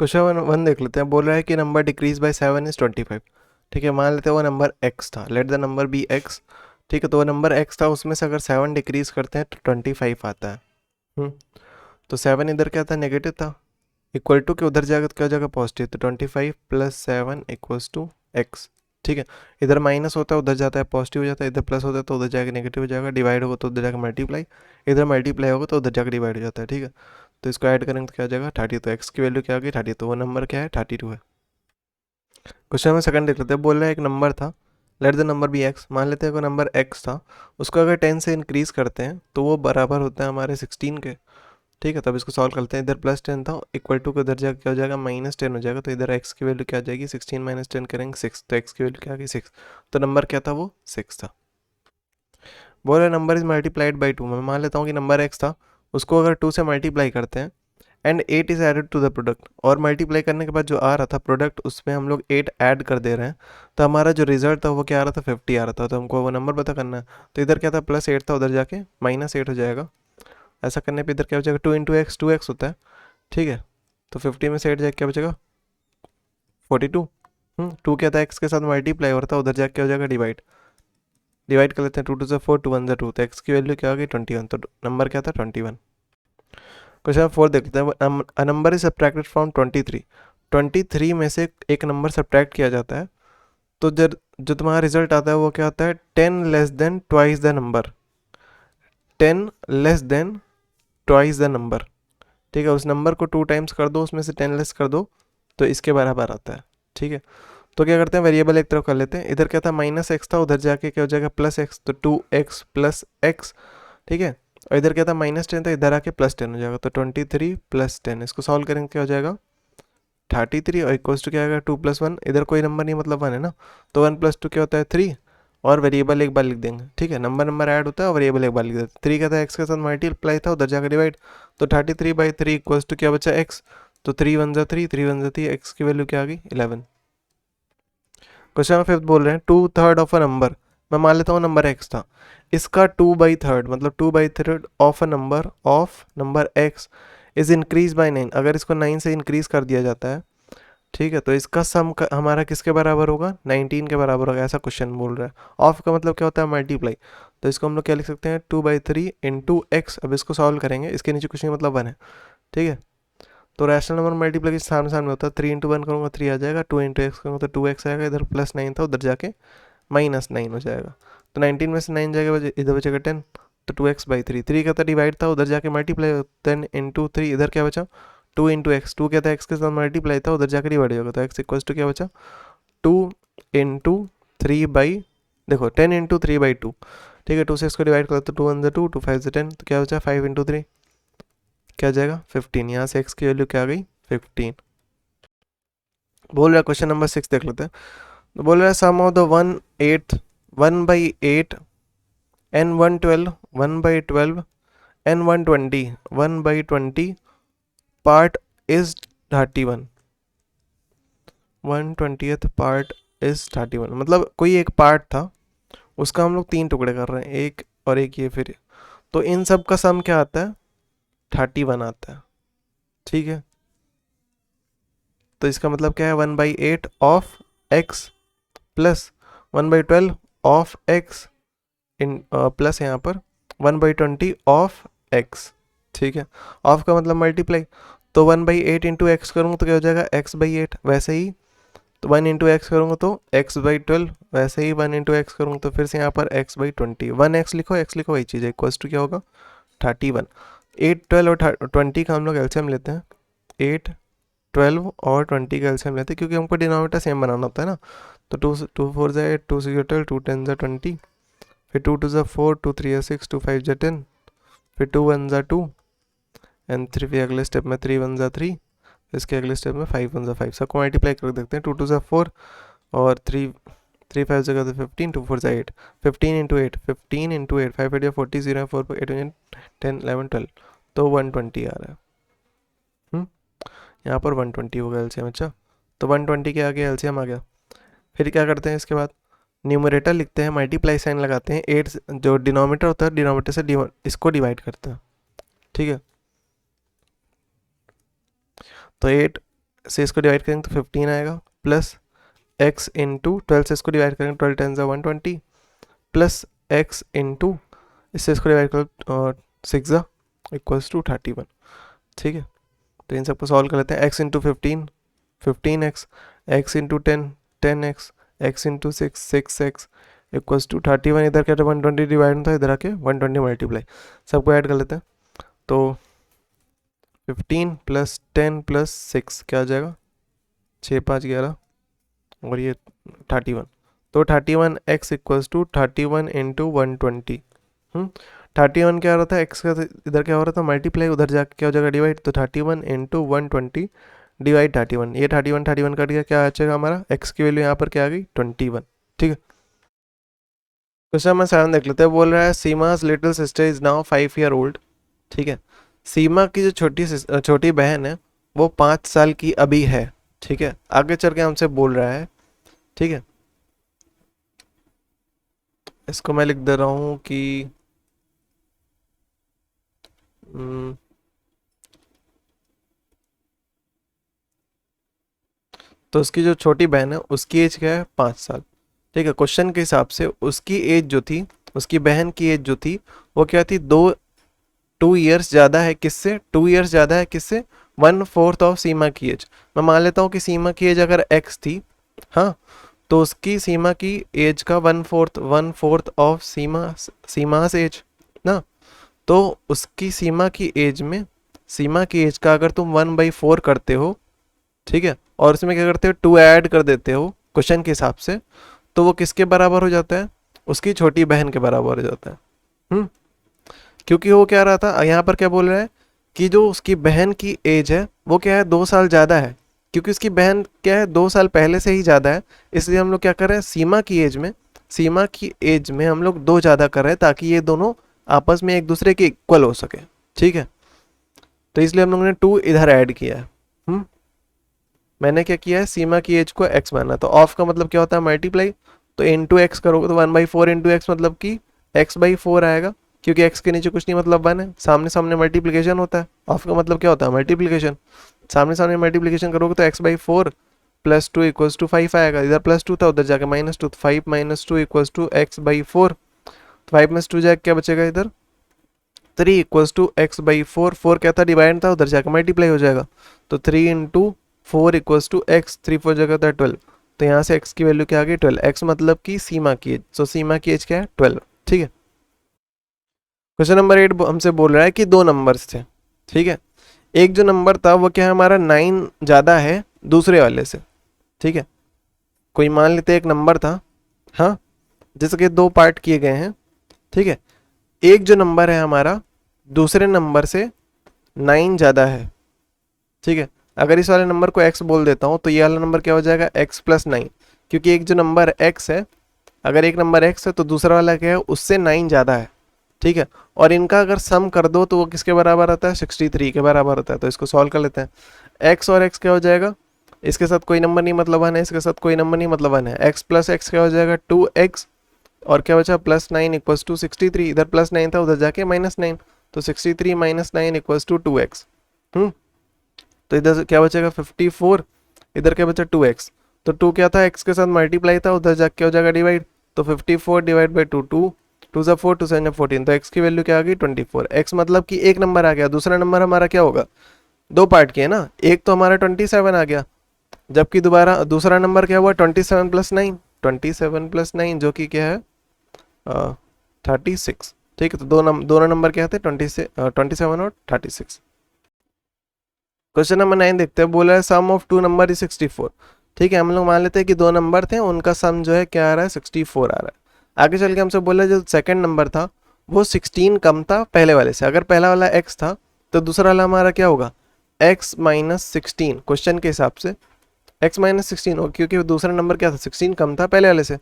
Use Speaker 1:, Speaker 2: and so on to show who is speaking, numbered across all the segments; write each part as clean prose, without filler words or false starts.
Speaker 1: Question one देख लेते हैं। बोल रहा है कि नंबर डिक्रीज बाय 7 इज 25। ठीक है, मान लेते हैं वो नंबर x था, let the number be x। ठीक है, तो वो नंबर x था, उसमें से अगर 7 डिक्रीज करते हैं तो 25 आता है। तो 7 इधर क्या था, नेगेटिव था, इक्वल टू के उधर जाएगा तो क्या हो जाएगा, पॉजिटिव। तो 25 प्लस 7 इक्वल्स टू x। ठीक है, इधर माइनस होता है उधर जाता है पॉजिटिव हो जाता है, इधर प्लस होता है तो उधर जाकर नेगेटिव हो जाएगा, डिवाइड होगा तो उधर जाकर मल्टीप्लाई, इधर मल्टीप्लाई होगा तो उधर जाकर डिवाइड हो जाता है। ठीक है, तो इसको ऐड करेंगे तो क्या हो जाएगा 30। तो x की वैल्यू क्या आ गई 30, तो वो नंबर क्या है 32 है। क्वेश्चन में सेकंड देख लेते हैं। बोल रहा है एक नंबर था, let the number be x. मान लेते हैं कोई नंबर x था, उसको अगर 10 से इंक्रीज करते हैं तो वो बराबर होता है हमारे 16 के। ठीक है, तब इसको सॉल्व करते हैं। इधर प्लस 10 था, इक्वल टू के उधर जाकर क्या हो जाएगा माइनस 10 हो जाएगा, तो इधर x की वैल्यू क्या आ जाएगी 16 माइनस 10 करेंगे 6, तो x की वैल्यू क्या आ गई 6। तो नंबर क्या था, वो 6 था। बोल रहा नंबर इज मल्टीप्लाइड बाई 2। मैं मान लेता हूँ कि नंबर x था, उसको अगर 2 से मल्टीप्लाई करते हैं and 8 is added to the product, और मल्टीप्लाई करने के बाद जो आ रहा था प्रोडक्ट उसमें हम लोग 8 ऐड कर दे रहे हैं, तो हमारा जो रिजल्ट था वो क्या आ रहा था 50 आ रहा था। तो हमको वो नंबर पता करना है। तो इधर क्या था प्लस 8 था, उधर जाके माइनस 8 हो जाएगा। ऐसा करने पे इधर क्या हो जाएगा 2 इंटू एक्स, 2x होता है। ठीक है, तो 50 में से 8 जाके क्या बचेगा 42। 2 क्या था एक्स के साथ मल्टीप्लाई हो रहा था, उधर जाके क्या हो जाएगा डिवाइड, डिवाइड कर लेते हैं। 2 टू 4, 2 1 2, तो एक्स की वैल्यू क्या हो गई 21, तो नंबर क्या था 21। क्वेश्चन 4 देख लेते हैं। A number is subtracted from 23। 23 में से एक नंबर सब्ट्रैक्ट किया जाता है, तो जब जो तुम्हारा रिजल्ट आता है वो क्या आता है 10 less than twice the number. 10 less than twice the number. ठीक है, उस नंबर को 2 टाइम्स कर दो, उसमें से 10 लेस कर दो, तो इसके बराबर आता है। ठीक है, तो क्या करते हैं वेरिएबल एक तरफ कर लेते हैं। इधर क्या था माइनस एक्स था, उधर जाके क्या हो जाएगा प्लस एक्स, तो 2x प्लस एक्स। ठीक है, और इधर क्या था माइनस 10 था, इधर आके प्लस 10 हो जाएगा, तो 23 प्लस 10। इसको सॉल्व करेंगे क्या हो जाएगा 33, और इक्वल्स टू क्या आएगा 2 प्लस 1। इधर कोई नंबर नहीं मतलब 1 है ना, तो 1 प्लस 2 क्या होता है 3, और वेरिएबल एक बार लिख देंगे। ठीक है, नंबर नंबर ऐड होता है और वेरिएबल एक बार लिख देते हैं। 3 क्या था एक्स के साथ मल्टीप्लाई था, उधर जाकर डिवाइड, तो 33/3 इक्वल्स टू क्या बचा एक्स, तो 3 1 जा 3, 3 1 जा 3, एक्स की वैल्यू क्या आ गई 11। क्वेश्चन नंबर 5 बोल रहे हैं 2/3 ऑफ अ नंबर। मैं मान लेता हूँ नंबर x था, इसका 2/3 मतलब 2/3 of a number x is increase by 9। अगर इसको 9 से इंक्रीज कर दिया जाता है, ठीक है, तो इसका सम हमारा किसके बराबर होगा 19 के बराबर होगा, ऐसा क्वेश्चन बोल रहा है। ऑफ का मतलब क्या होता है मल्टीप्लाई, तो इसको हम लोग क्या लिख सकते हैं 2/3 इंटू एक्स। अब इसको सॉल्व करेंगे, इसके नीचे कुछ नहीं मतलब 1 है। ठीक है, तो रैशनल नंबर मल्टीप्लिकेशन सामने सामने होता है, 3 इंटू 1 करूँगा 3 आ जाएगा, 2 इंटू एक्स करूँगा तो 2x आएगा, इधर प्लस 9 था उधर जाके माइनस 9 हो जाएगा, तो 19 में से 9 जाएगा इधर बचेगा 10, तो 2x/3। 3 का था डिवाइड था, उधर जाके मल्टीप्लाई 10 इंटू 3, इधर क्या बचा 2 इंटू एक्स। 2 क्या था एक्स के साथ मल्टीप्लाई था, उधर जाकर डिवाइड होगा, तो एक्स इक्वल्स टू क्या बचा 2 इंटू 3 देखो 10 इंटू 3/2। ठीक है, 2 से इसको डिवाइड करते तो 2 1 2, 2 5 10, तो क्या बचा 5 इंटू 3 क्या जाएगा 15। यहाँ से एक्स की वैल्यू क्या आ गई 15। बोल रहा है क्वेश्चन नंबर 6 देख लेते हैं। तो बोल रहा है sum of the 1/8, 1/8 n 112, 1/12 n 120, 1/20 part is 31। 1/20th part is 31 मतलब कोई एक पार्ट था, उसका हम लोग 3 टुकड़े कर रहे हैं, एक और एक ये फिर, तो इन सब का सम क्या आता है 31 आता है। ठीक है, तो इसका मतलब क्या है 1/8 of x plus 1/12 of x in plus यहाँ पर 1/20 ऑफ एक्स। ठीक है, ऑफ का मतलब मल्टीप्लाई, तो 1/8 इंटू एक्स करूँगा तो क्या हो जाएगा x/8, वैसे ही तो 1 इंटू एक्स करूँगा तो x/12, वैसे ही 1 इंटू एक्स करूँगा तो फिर से यहाँ पर x/20। 1x लिखो, x लिखो, वही चीज़ है, इक्वल्स टू क्या होगा 31। 8 12 और 20 का हम लोग एलसीएम लेते हैं, 8 12 और 20 का एलसीएम लेते हैं, क्योंकि हमको डिनोमिनेटर सेम बनाना होता है ना। तो 2 4 ज़ा 8, 2 6 ज़ा 12, 2 10 ज़ा 20, फिर 2 2 ज़ा 4, 2 3 ज़ा 6, 2 5 ज़ा 10, फिर 2 1 ज़ा 2 एंड 3, फिर अगले स्टेप में 3 1 ज़ा 3, इसके अगले स्टेप में 5 1 ज़ा 5। सबको मल्टीप्लाई कर देखते हैं, 2 2 ज़ा 4 और 3 5 जगह तो 15, 2 4 ज़ा 8, 15 इंटू 8, 15 इंटू 8, 5 8 40, 0 4 8 10 11 12, तो 120 आ रहा है। यहाँ पर 120 हो गया एलसीएम। अच्छा, तो 120 के आगे एलसीएम आ गया। फिर क्या करते हैं इसके बाद न्यूमरेटर लिखते हैं, मल्टीप्लाई साइन लगाते हैं, 8 जो डिनोमिनेटर होता है डिनोमिनेटर से इसको डिवाइड करते हैं। ठीक है, तो 8 से इसको डिवाइड करेंगे तो 15 आएगा, प्लस x इंटू 12 से इसको डिवाइड करेंगे 12 10 120, प्लस x इंटू इससे इसको डिवाइड करो 6 इक्वल्स टू 31। ठीक है, तो इन सबको सॉल्व कर लेते हैं। x into 15 15x, x into 10 10x, x into 6 6x equals to 31। इधर क्या 120 डिवाइड होता है, इधर आके 120 मल्टीप्लाई, सबको ऐड कर लेते हैं। तो 15 प्लस 10 प्लस 6 क्या आ जाएगा, 6 5 11 और ये 31। तो 31x इक्वल्स टू 31 इंटू 120। 31 क्या हो रहा था, x का इधर क्या हो रहा था मल्टीप्लाई, उधर जाके क्या हो जाएगा डिवाइड। तो 31 इंटू 120 डिवाइड 31, ये 31 31 कट गया, क्या आ जाएगा हमारा x की वैल्यू यहाँ पर क्या आ गई 21। ठीक है, क्वेश्चन नंबर 7 देख लेते हैं। बोल रहा है Seema's little sister is now 5 year old. ठीक है, सीमा की जो छोटी बहन है वो 5 साल की अभी है। ठीक है, आगे चल के हमसे बोल रहा है, ठीक है, इसको मैं लिख दे रहा हूँ कि तो उसकी जो छोटी बहन है उसकी एज क्या है 5 साल। ठीक है, क्वेश्चन के हिसाब से उसकी एज जो थी, उसकी बहन की एज जो थी वो क्या थी, 2 ईयर्स ज़्यादा है किससे, 2 ईयर्स ज़्यादा है किससे, 1/4 ऑफ सीमा की एज। मैं मान लेता हूँ कि सीमा की एज अगर x थी, हाँ, तो उसकी सीमा की एज का 1/4 ऑफ सीमास एज ना। तो उसकी सीमा की एज में, सीमा की एज का अगर तुम 1/4 करते हो, ठीक है, और उसमें क्या करते हो 2 ऐड कर देते हो क्वेश्चन के हिसाब से, तो वो किसके बराबर हो जाता है, उसकी छोटी बहन के बराबर हो जाता है। क्योंकि वो क्या रहा था यहाँ पर, क्या बोल रहा है कि जो उसकी बहन की एज है वो क्या है 2 साल ज़्यादा है। क्योंकि उसकी बहन क्या है 2 साल पहले से ही ज़्यादा है, इसलिए हम लोग क्या कर रहे हैं सीमा की एज में हम लोग 2 ज़्यादा कर रहे हैं ताकि ये दोनों आपस में एक दूसरे के इक्वल हो सके। ठीक है, तो इसलिए हम लोगों ने 2 इधर ऐड किया है। मैंने क्या किया है, सीमा की एज को x माना, तो ऑफ का मतलब क्या होता है मल्टीप्लाई, तो इंटू एक्स करोगे तो 1/4 इंटू एक्स मतलब कि x/4 आएगा, क्योंकि x के नीचे कुछ नहीं मतलब 1 है, सामने सामने मल्टीप्लिकेशन होता है। ऑफ का मतलब क्या होता है मल्टीप्लिकेशन, सामने सामने मल्टीप्लिकेशन करोगे तो x/4 प्लस 2 इक्वल्स टू 5 आएगा। इधर +2 था, उधर जाके -2, 5 - 2 इक्वल्स टू x/4। 5 में 2 जाके क्या बचेगा, इधर 3 इक्वल्स टू x/4। 4 क्या था डिवाइड था, उधर जाके मल्टीप्लाई हो जाएगा, तो 3 इंटू 4 इक्वल्स टू x, 3 4 जगह था 12, तो यहाँ से x की वैल्यू क्या आ गई 12। x मतलब कि सीमा की एज, सो सीमा की एज क्या है 12। ठीक है, क्वेश्चन नंबर 8 हमसे बोल रहा है कि 2 नंबर्स थे। ठीक है, एक जो नंबर था वो क्या है हमारा 9 ज़्यादा है दूसरे वाले से। ठीक है, कोई मान लेते एक नंबर था, हाँ, जिसके 2 पार्ट किए गए हैं। ठीक है, एक जो नंबर है हमारा दूसरे नंबर से 9 ज़्यादा है। ठीक है, अगर इस वाले नंबर को x बोल देता हूँ तो ये वाला नंबर क्या हो जाएगा x+9, क्योंकि एक जो नंबर x है, अगर एक नंबर x है तो दूसरा वाला क्या है उससे 9 ज़्यादा है। ठीक है, और इनका अगर सम कर दो तो वो किसके बराबर आता है 63 के बराबर होता है। तो इसको सॉल्व कर लेते हैं। x और x क्या हो जाएगा, इसके साथ कोई नंबर नहीं मतलब 1 है, इसके साथ कोई नंबर नहीं मतलब 1 है, x प्लस एक्स क्या हो जाएगा 2x, और क्या बचा +9 इक्वल्स टू 63। इधर +9 था, उधर जाके -9, तो 63 - 9 इक्वल्स टू 2x। तो इधर से क्या बचेगा 54, इधर क्या बचा 2x, तो 2 क्या था x के साथ मल्टीप्लाई था, उधर जाके क्या हो जाएगा डिवाइड, तो 54 डिवाइड बाई 2, 2 सा 4, 2 7 14, तो x की वैल्यू क्या आ गई 24। x मतलब कि एक नंबर आ गया, दूसरा नंबर हमारा क्या होगा 2 पार्ट के है ना, एक तो हमारा 27 आ गया, जबकि दूसरा नंबर क्या हुआ 27 + 9, 27 + 9 जो कि क्या है 36। ठीक है, तो दोनों नंबर क्या थे 27 और 36। क्वेश्चन नंबर 9 देखते हैं। बोला है सम ऑफ 2 नंबर इज 64। ठीक है, हम लोग मान लेते हैं कि 2 नंबर थे, उनका सम जो है क्या आ रहा है 64 आ रहा है। आगे चल के हमसे बोला जो सेकंड नंबर था वो 16 कम था पहले वाले से। अगर पहला वाला x था तो दूसरा वाला हमारा क्या होगा x - 16, क्वेश्चन के हिसाब से x - 16 हो, क्योंकि दूसरा नंबर क्या था 16 कम था पहले वाले से।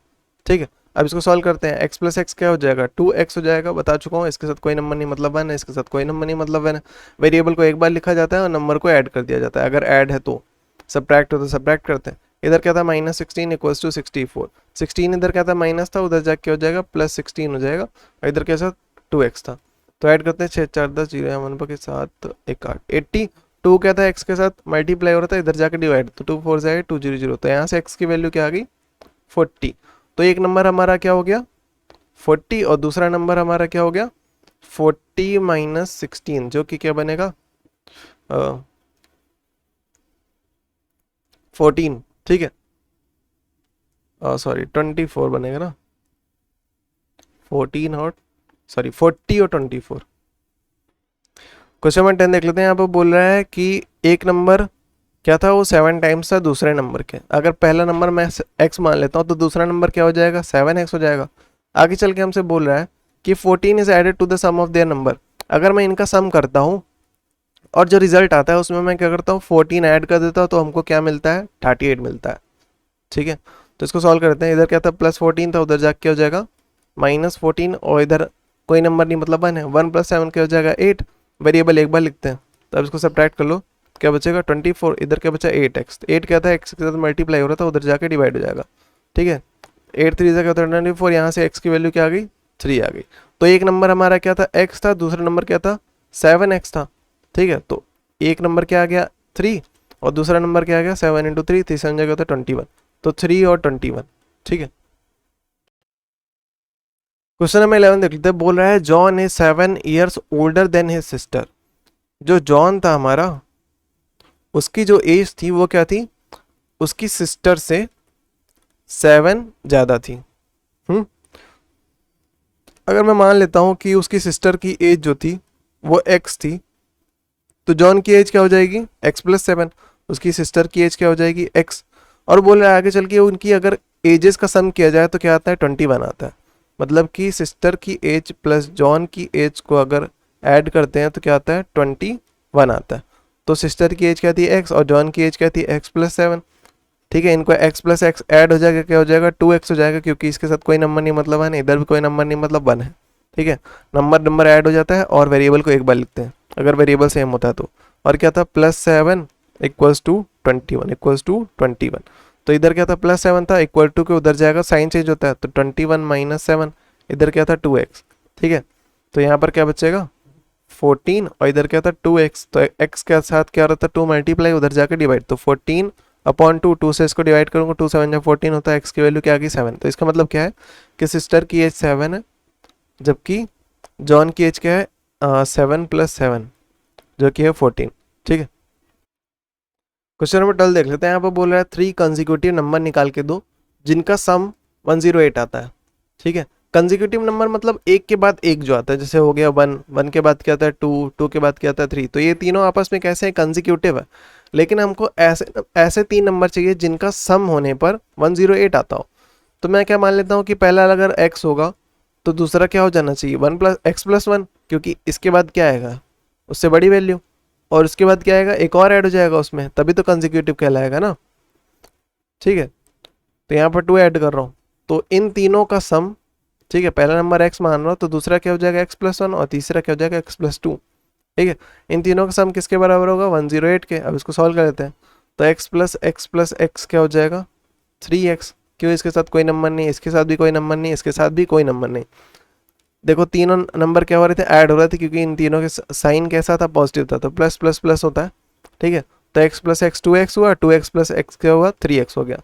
Speaker 1: ठीक है, अब इसको सॉल्व करते हैं। x + x क्या हो जाएगा 2x हो जाएगा, बता चुका हूँ। इसके साथ कोई नंबर नहीं मतलब 1 है, इसके साथ कोई नंबर नहीं मतलब 1 है। वेरिएबल को एक बार लिखा जाता है और नंबर को ऐड कर दिया जाता है, अगर ऐड है तो, सब्ट्रैक्ट हो तो सब्ट्रैक्ट करते हैं। इधर क्या था -16 इक्वल्स टू 64, 16 इधर क्या था माइनस था, उधर जाके क्या हो जाएगा +16 हो जाएगा, और इधर कैसा 2x था। तो ऐड करते हैं 6 4 10 0 1 के साथ 1 8 80, टू क्या था एक्स के साथ मल्टीप्लाई हो रहा था, इधर जाके डिवाइड, तो 2 4 जाए 2 0 0, तो यहाँ से एक्स की वैल्यू क्या आ गई 40। तो एक नंबर हमारा क्या हो गया 40 और दूसरा नंबर हमारा क्या हो गया 40 माइनस 16, जो कि क्या बनेगा 14, ठीक है, सॉरी 24 बनेगा ना, 14 और सॉरी 40 और 24। क्वेश्चन नंबर 10 देख लेते हैं। यहाँ पर बोल रहा है कि एक नंबर क्या था वो 7 टाइम्स था दूसरे नंबर के, अगर पहला नंबर मैं x मान लेता हूँ तो दूसरा नंबर क्या हो जाएगा 7x हो जाएगा। आगे चल के हमसे बोल रहा है कि 14 is added to the sum of their number, अगर मैं इनका सम करता हूँ और जो रिजल्ट आता है उसमें मैं क्या करता हूँ 14 ऐड कर देता हूँ, तो हमको क्या मिलता है 38 मिलता है, ठीक है। तो इसको सॉल्व करते हैं। इधर क्या था +14 था, उधर जाके क्या हो जाएगा -14, और इधर कोई नंबर नहीं मतलब 1 है, 1 + 7 क्या हो जाएगा 8, वेरिएबल एक बार लिखते हैं, तो अब इसको सब्ट्रैक्ट कर लो, क्या बचेगा 24, इधर क्या बचा 8x, 8 क्या था x के साथ मल्टीप्लाई हो रहा था, उधर जाके डिवाइड हो जाएगा, ठीक है। 8 3 से क्या होता है 24, यहाँ से x की वैल्यू क्या आ गई 3 आ गई। तो एक नंबर हमारा क्या था x था, दूसरा नंबर क्या था 7x था, ठीक है। तो एक नंबर क्या आ गया 3 और दूसरा नंबर क्या आ गया 7 × 3, तीसरा जगह होता है 21, तो 3 और 21, ठीक है। क्वेश्चन नंबर 11 देख लेते हैं। बोल रहा है John is 7 years older than his sister. जो जॉन था हमारा उसकी जो एज थी वो क्या थी उसकी सिस्टर से 7 ज्यादा थी। अगर मैं मान लेता हूं कि उसकी सिस्टर की एज जो थी वो x थी, तो जॉन की एज क्या हो जाएगी x + 7, उसकी सिस्टर की एज क्या हो जाएगी x, और बोल रहा है आगे चल के उनकी अगर एजेस का सम किया जाए तो क्या आता है 21 आता है। मतलब कि सिस्टर की एज प्लस जॉन की एज को अगर ऐड करते हैं तो क्या आता है 21 आता है। तो सिस्टर की एज क्या थी x और जॉन की एज क्या थी x + 7, ठीक है। इनको x + x ऐड हो जाएगा, क्या हो जाएगा 2x हो जाएगा, क्योंकि इसके साथ कोई नंबर नहीं मतलब 1 है, इधर भी कोई नंबर नहीं मतलब 1 है, ठीक है। नंबर ऐड हो जाता है और वेरिएबल को एक बार लिखते हैं अगर वेरिएबल सेम होता है तो। और क्या था +7 = 21 तो इधर क्या था +7 था इक्वल टू के उधर जाएगा साइन चेंज होता है, तो 21 - 7, इधर क्या था 2x, ठीक है। तो यहाँ पर क्या बचेगा 14 और इधर क्या था 2x, तो x के साथ क्या रहता है 2 मल्टीप्लाई, उधर जाकर डिवाइड, तो 14/2, 2 से इसको डिवाइड करूंगा 2 7 जब 14 होता है, x की वैल्यू क्या आ गई 7। तो इसका मतलब क्या है कि सिस्टर की एज 7 है, जबकि जॉन की एज क्या है 7 + 7 जो कि है 14, ठीक है। क्वेश्चन नंबर 12 देख लेते हैं। यहाँ पर बोल रहा है 3 कंसेक्यूटिव नंबर निकाल के दो जिनका सम 108 आता है, ठीक है। कंसेक्यूटिव नंबर मतलब एक के बाद एक जो आता है, जैसे हो गया 1, 1 के बाद क्या आता है 2, 2 के बाद क्या आता है 3, तो ये तीनों आपस में कैसे हैं कंसेक्यूटिव है, लेकिन हमको ऐसे 3 नंबर चाहिए जिनका सम होने पर 108 आता हो। तो मैं क्या मान लेता हूँ कि पहला अगर x होगा तो दूसरा क्या हो जाना चाहिए 1 + x + 1, क्योंकि इसके बाद क्या आएगा उससे बड़ी वैल्यू, और उसके बाद क्या आएगा एक और ऐड हो जाएगा उसमें, तभी तो कंसेक्यूटिव कहलाएगा ना, ठीक है। तो यहाँ पर 2 ऐड कर रहा हूँ, तो इन तीनों का सम, ठीक है, पहला नंबर x मान रहा हूँ तो दूसरा क्या हो जाएगा x + 1 और तीसरा क्या हो जाएगा x + 2, ठीक है। इन तीनों का सम किसके बराबर होगा 108 के। अब इसको सॉल्व कर लेते हैं, तो x + x क्या हो जाएगा 3x, क्यों इसके साथ कोई नंबर नहीं, इसके साथ भी कोई नंबर नहीं, इसके साथ भी कोई नंबर नहीं। देखो तीनों नंबर क्या हो रहे थे ऐड हो रहे थे, क्योंकि इन तीनों के साइन कैसा था पॉजिटिव था, तो प्लस प्लस प्लस होता है, ठीक है। तो x + x 2x हुआ, 2x + x क्या हुआ 3x हो गया।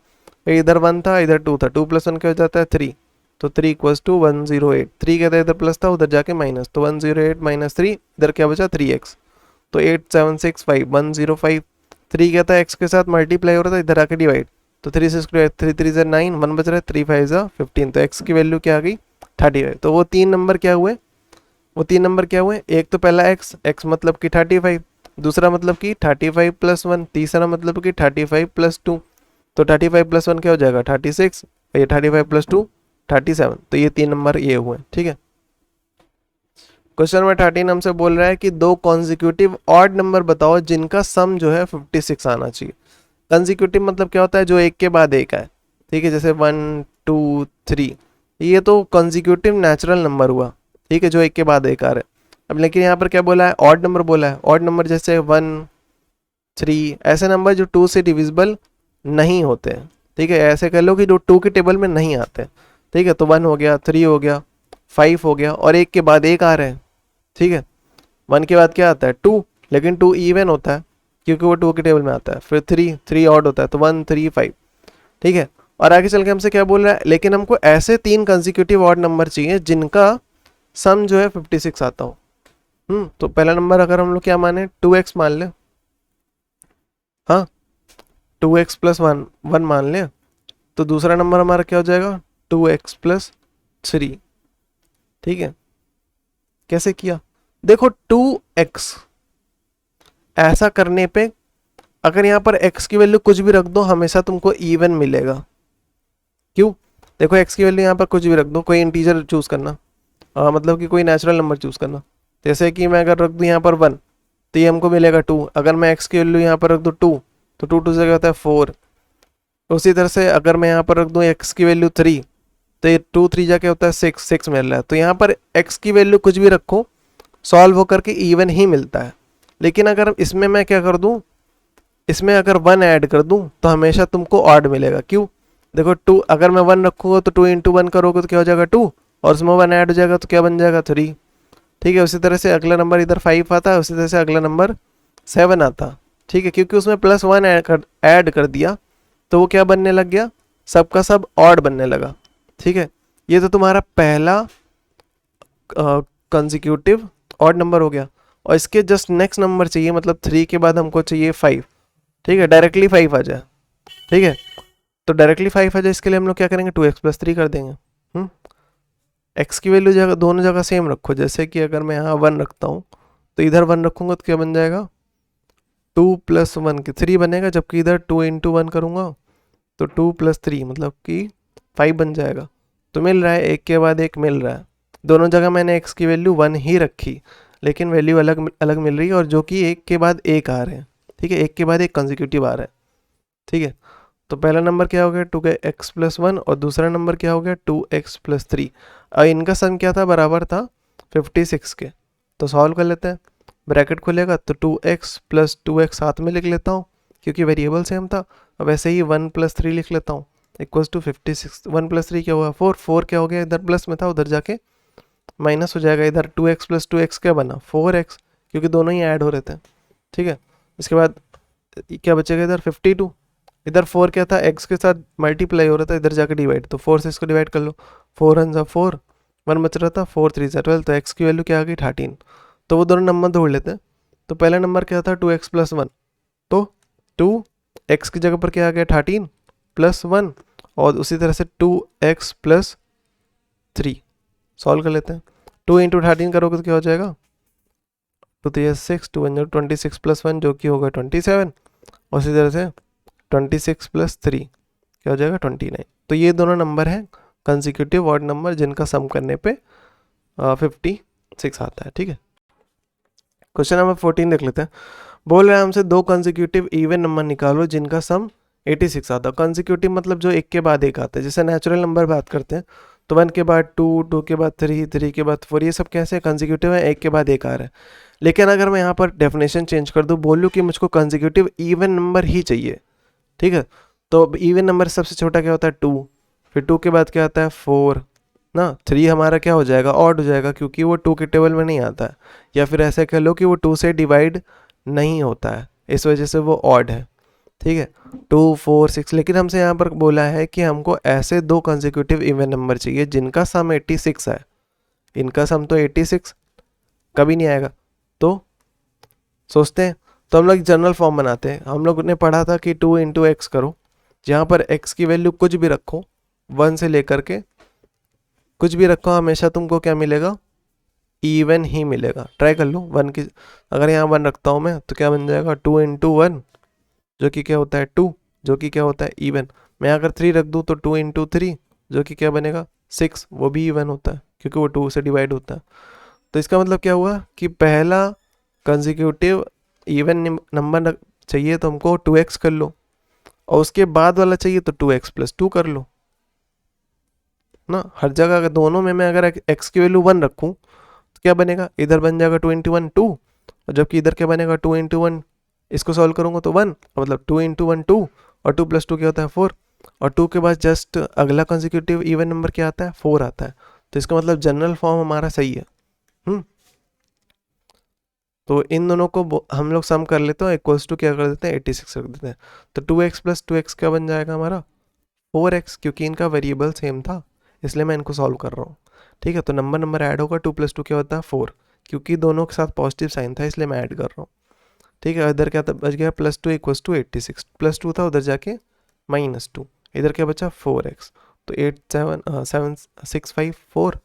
Speaker 1: इधर 1 था इधर 2 था, 2 + 1 क्या हो जाता है 3, तो 3 = 108, 3 क्या था इधर प्लस था उधर जाके माइनस, तो 108 - 3 इधर क्या बचा 3x, तो 8 7 6 5 105। 3 क्या था x के साथ मल्टीप्लाई हो रहा था, इधर आके डिवाइड, तो 3 से स्क्वायर 3 3 से 9, 1 बच रहा है 3 5 15, तो x की वैल्यू क्या आ गई 35। तो वो तीन नंबर क्या हुए एक तो पहला x मतलब कि 35, दूसरा मतलब कि 35 + 1, तीसरा मतलब कि 35 + 2, तो 35 + 1 क्या हो जाएगा 36, ये 35 + 2 37, तो ये तीन नंबर ये हुए, ठीक है। क्वेश्चन नंबर 13 हमसे बोल रहा है कि 2 कॉन्जिक्यूटिव ऑड नंबर बताओ जिनका सम जो है 56 आना चाहिए। कंजिक्यूटिव मतलब क्या होता है जो एक के बाद एक है, ठीक है, जैसे 1 2 3, ये तो कंजिक्यूटिव नेचुरल नंबर हुआ, ठीक है, जो एक के बाद एक आ रहा है। अब लेकिन यहाँ पर क्या बोला है ऑड नंबर बोला है, ऑड नंबर जैसे 1 3 ऐसे नंबर जो 2 से डिविजिबल नहीं होते हैं, ठीक है, ऐसे कह लो कि जो 2 के टेबल में नहीं आते, ठीक है। तो 1 हो गया 3 हो गया 5 हो गया और एक के बाद एक आ रहे हैं, ठीक है। 1 के बाद क्या आता है 2, लेकिन 2 इवन होता है, क्योंकि वो 2 के टेबल में आता है। फिर 3 ऑड होता है तो 1 3 5, ठीक है। और आगे चल के हमसे क्या बोल रहा है, लेकिन हमको ऐसे 3 कंसेक्यूटिव ऑड नंबर चाहिए जिनका सम जो है 56 आता हो। तो पहला नंबर अगर हम लोग क्या माने 2x मान ले, हाँ 2x प्लस 1 मान ले, तो दूसरा नंबर हमारा क्या हो जाएगा 2x प्लस 3, ठीक है। कैसे किया, देखो 2x ऐसा करने पे अगर यहाँ पर x की वैल्यू कुछ भी रख दो हमेशा तुमको इवन मिलेगा। क्यों, देखो x की वैल्यू यहाँ पर कुछ भी रख दो, कोई इंटीजर चूज करना, मतलब कि कोई नेचुरल नंबर चूज करना। जैसे कि मैं अगर रख दूँ यहाँ पर 1 तो ये हमको मिलेगा 2। अगर मैं x की वैल्यू यहाँ पर रख दूँ 2 तो 2 से क्या होता है 4। उसी तरह से अगर मैं यहाँ पर रख दूँ x की वैल्यू 3 तो ये 2 3 जाके होता है 6 मिल रहा है। तो यहाँ पर x की वैल्यू कुछ भी रखो सॉल्व होकर के इवन ही मिलता है। लेकिन अगर इसमें मैं क्या कर दूँ, इसमें अगर 1 ऐड कर दूँ तो हमेशा तुमको ऑड मिलेगा। क्यों, देखो 2 अगर मैं 1 रखूँगा तो 2 इंटू 1 करोगे तो क्या हो जाएगा 2, और उसमें 1 ऐड हो जाएगा तो क्या बन जाएगा 3, ठीक है। उसी तरह से अगला नंबर इधर 5 आता है, उसी तरह से अगला नंबर 7 आता, ठीक है। क्योंकि उसमें +1 ऐड कर दिया तो वो क्या बनने लग गया, सबका सब ऑड बनने लगा, ठीक है। ये तो तुम्हारा पहला कंसेक्यूटिव ऑड नंबर हो गया। और इसके जस्ट नेक्स्ट नंबर चाहिए, मतलब 3 के बाद हमको चाहिए 5, ठीक है। डायरेक्टली 5 आ जाए, ठीक है। तो डायरेक्टली 5 आ जाए इसके लिए हम लोग क्या करेंगे 2x प्लस 3 कर देंगे। x की वैल्यू जगह दोनों जगह सेम रखो। जैसे कि अगर मैं यहाँ 1 रखता हूँ तो इधर 1 रखूँगा तो क्या बन जाएगा 2 + 1 के 3 बनेगा, जबकि इधर 2 × 1 करूँगा तो 2 + 3 मतलब कि 5 बन जाएगा। तो मिल रहा है एक के बाद एक मिल रहा है। दोनों जगह मैंने x की वैल्यू 1 ही रखी, लेकिन वैल्यू अलग अलग मिल रही है, और जो कि एक के बाद एक आ रहे हैं, ठीक है। एक के बाद एक कंसेक्यूटिव आ रहा है, ठीक है। तो पहला नंबर क्या हो गया 2x + 1 और दूसरा नंबर क्या हो गया 2x + 3। और इनका सम क्या था, बराबर था 56 के। तो सॉल्व कर लेते हैं, ब्रैकेट खुलेगा तो 2x + 2x साथ में लिख लेता हूँ क्योंकि वेरिएबल सेम था। अब वैसे ही 1 + 3 लिख लेता हूँ = 56। 1 + 3 क्या हुआ 4, 4 क्या हो गया इधर प्लस में था उधर जाके माइनस हो जाएगा। इधर 2x + 2x क्या बना 4x, क्योंकि दोनों ही ऐड हो रहे थे, ठीक है। इसके बाद क्या बचेगा इधर 52, इधर 4 क्या था x के साथ मल्टीप्लाई हो रहा था, इधर जाके डिवाइड, तो 4 से इसको डिवाइड कर लो, 4 × 4 1 बच रहा था, 4 × 3 = 12, तो x की वैल्यू क्या आ गई 13। तो वो दोनों नंबर जोड़ लेते हैं। तो पहला नंबर क्या था 2x + 1, तो 2x की जगह पर क्या आ गया 13 + 1, और उसी तरह से 2x + 3 सॉल्व कर लेते हैं। 2 × 13 करोगे तो क्या हो जाएगा 2 3 6, 2 1 26 + 1 जो कि होगा 27, और इसी तरह से 26 + 3 क्या हो जाएगा 29। तो ये दोनों नंबर हैं कंसेक्यूटिव ऑड नंबर जिनका सम करने पे 56 आता है, ठीक है। क्वेश्चन नंबर 14 देख लेते हैं। बोल रहे हैं हमसे 2 कंसेक्यूटिव इवन नंबर निकालो जिनका सम 86 आता है। कंसेक्यूटिव मतलब जो एक के बाद एक आते हैं, जैसे नेचुरल नंबर बात करते हैं तो 1 के बाद 2, 2 के बाद 3, 3 के बाद 4, ये सब कैसे कंसेक्यूटिव है, एक के बाद एक आ रहा है। लेकिन अगर मैं यहाँ पर डेफिनेशन चेंज कर दूँ, बोलूँ कि मुझको कंसेक्यूटिव इवन नंबर ही चाहिए, ठीक है। तो इवन नंबर सबसे छोटा क्या होता है 2, फिर 2 के बाद क्या आता है 4 ना, 3 हमारा क्या हो जाएगा ऑड हो जाएगा क्योंकि वो 2 के टेबल में नहीं आता है, या फिर ऐसे कह लो कि वो 2 से डिवाइड नहीं होता है, इस वजह से वो ऑड है, ठीक है। 2 4 6, लेकिन हमसे यहाँ पर बोला है कि हमको ऐसे 2 कंसेक्यूटिव इवन नंबर चाहिए जिनका सम 86 है। इनका सम तो 86 कभी नहीं आएगा, तो सोचते हैं। तो हम लोग जनरल फॉर्म बनाते हैं। हम लोग ने पढ़ा था कि 2 × x करो, जहाँ पर x की वैल्यू कुछ भी रखो 1 से लेकर के कुछ भी रखो, हमेशा तुमको क्या मिलेगा इवन ही मिलेगा। ट्राई कर लो 1 की, अगर यहाँ 1 रखता हूँ मैं तो क्या बन जाएगा 2 × 1 जो कि क्या होता है 2, जो कि क्या होता है इवन। मैं अगर 3 रख दूँ तो 2 × 3 जो कि क्या बनेगा 6, वो भी इवन होता है क्योंकि वो 2 से डिवाइड होता है। तो इसका मतलब क्या हुआ कि पहला कंसेक्यूटिव इवन नंबर चाहिए तो हमको 2x कर लो, और उसके बाद वाला चाहिए तो 2x + 2 कर लो ना। हर जगह अगर दोनों में मैं अगर x की वैल्यू 1 रखूँ तो क्या बनेगा, इधर बन जाएगा 2 × 1 2, और जबकि इधर क्या बनेगा 2 × 1, इसको सॉल्व करूँगा तो 1, मतलब 2 × 1 2, और 2 + 2 क्या होता है 4, और 2 के बाद जस्ट अगला कंसेक्यूटिव इवन नंबर क्या आता है 4 आता है। तो इसका मतलब जनरल फॉर्म हमारा सही है। तो इन दोनों को हम लोग सम कर लेते हैं, इक्वल्स टू क्या कर देते हैं 86 रख देते हैं। तो 2x प्लस 2x क्या बन जाएगा हमारा 4x, क्योंकि इनका वेरिएबल सेम था इसलिए मैं इनको सॉल्व कर रहा हूँ। ठीक है, तो नंबर नंबर ऐड होगा, 2 प्लस 2 क्या होता है 4, क्योंकि दोनों के साथ पॉजिटिव साइन था इसलिए मैं ऐड कर रहा हूँ। ठीक है, इधर क्या था बच गया प्लस 2 इक्वल्स टू 86, प्लस 2 था उधर जाके -2, इधर क्या बचा 4x, तो 7 6 5 4।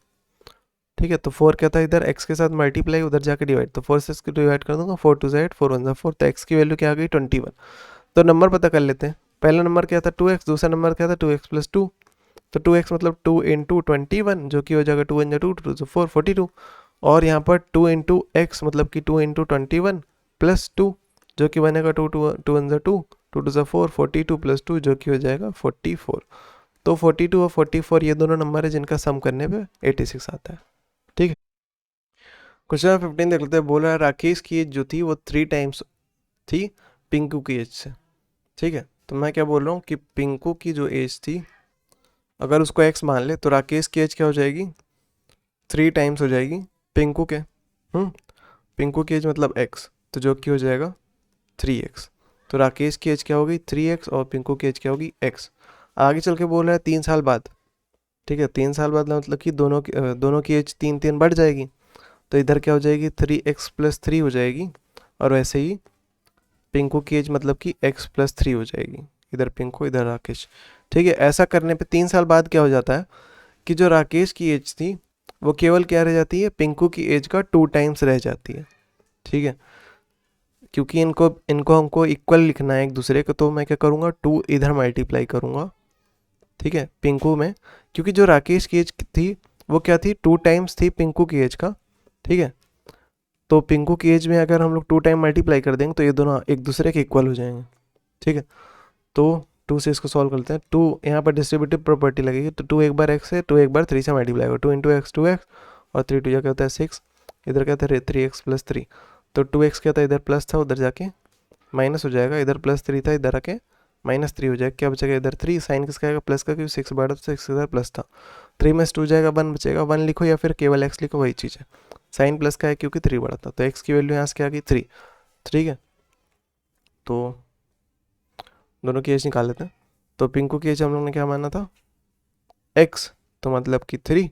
Speaker 1: ठीक है, तो 4 क्या था इधर x के साथ मल्टीप्लाई, उधर जाके डिवाइड, तो 4 से इसको डिवाइड कर दूंगा, 4 2 से 8 4 1 से 4, तो x की वैल्यू क्या आ गई 21। तो नंबर पता कर लेते हैं, पहला नंबर क्या था 2x, दूसरा नंबर क्या था 2x प्लस 2, तो 2x मतलब 2 इंटू 21 जो कि हो जाएगा 2 1 2 2 4 42, और यहाँ पर 2 इंटू एक्स मतलब कि 2 इंटू 21 प्लस 2 जो कि बनेगा 2 2 2 1 2 2 2 4 42 प्लस 2 जो कि हो जाएगा 44। तो 42 और 44 ये दोनों नंबर है जिनका सम करने पे 86 आता है। ठीक है, क्वेश्चन 15 देख लेते हैं। बोल रहा है राकेश की एज जो थी वो 3 टाइम्स थी पिंकू की एज से। ठीक है, तो मैं क्या बोल रहा हूँ कि पिंकू की जो एज थी अगर उसको x मान ले तो राकेश की एज क्या हो जाएगी 3 टाइम्स हो जाएगी पिंकू के। पिंकू की एज मतलब x, तो जो कि हो जाएगा 3x। तो राकेश की एज क्या होगी 3x और पिंकू की एज क्या होगी x। आगे चल के बोल रहा है 3 साल बाद। ठीक है, 3 साल बाद मतलब कि दोनों की एज 3 3 बढ़ जाएगी, तो इधर क्या हो जाएगी 3x प्लस 3 हो जाएगी, और वैसे ही पिंकू की एज मतलब कि x प्लस 3 हो जाएगी, इधर पिंकू इधर राकेश। ठीक है, ऐसा करने पे 3 साल बाद क्या हो जाता है कि जो राकेश की एज थी वो केवल क्या रह जाती है पिंकू की एज का 2 टाइम्स रह जाती है। ठीक है, क्योंकि इनको इनको हमको इक्वल लिखना है एक दूसरे को, तो मैं क्या करूँगा 2 इधर मल्टीप्लाई करूँगा। ठीक है, पिंकू में, क्योंकि जो राकेश की एज थी वो क्या थी 2 टाइम्स थी पिंकू की एज का। ठीक है, तो पिंकू की एज में अगर हम लोग 2 टाइम मल्टीप्लाई कर देंगे तो ये दोनों एक दूसरे के इक्वल हो जाएंगे। ठीक है, तो 2 से इसको सॉल्व करते हैं। 2 यहाँ पर डिस्ट्रीब्यूटिव प्रॉपर्टी लगेगी, तो 2 एक बार x है, 2 एक बार 3 से मल्टीप्लाई होगा, 2 इंटू एक्स 2x, और 3 2 क्या होता है 6, इधर क्या था 3x प्लस 3, तो 2x क्या था इधर प्लस था उधर जाके माइनस हो जाएगा, इधर प्लस 3 था इधर आके -3 हो जाएगा, क्या बचेगा इधर 3, साइन किसका आएगा प्लस का, क्योंकि 6 बढ़ा तो 6 इधर प्लस था, 3 में 2 जाएगा 1 बचेगा, 1 लिखो या फिर केवल x लिखो वही चीज़ है, साइन प्लस का है क्योंकि 3 बढ़ा था, तो x की वैल्यू यहाँ से क्या आ गई 3। ठीक है, तो दोनों की एज निकाल लेते हैं। तो पिंकू की एज हम लोग ने क्या माना था x, तो मतलब कि 3,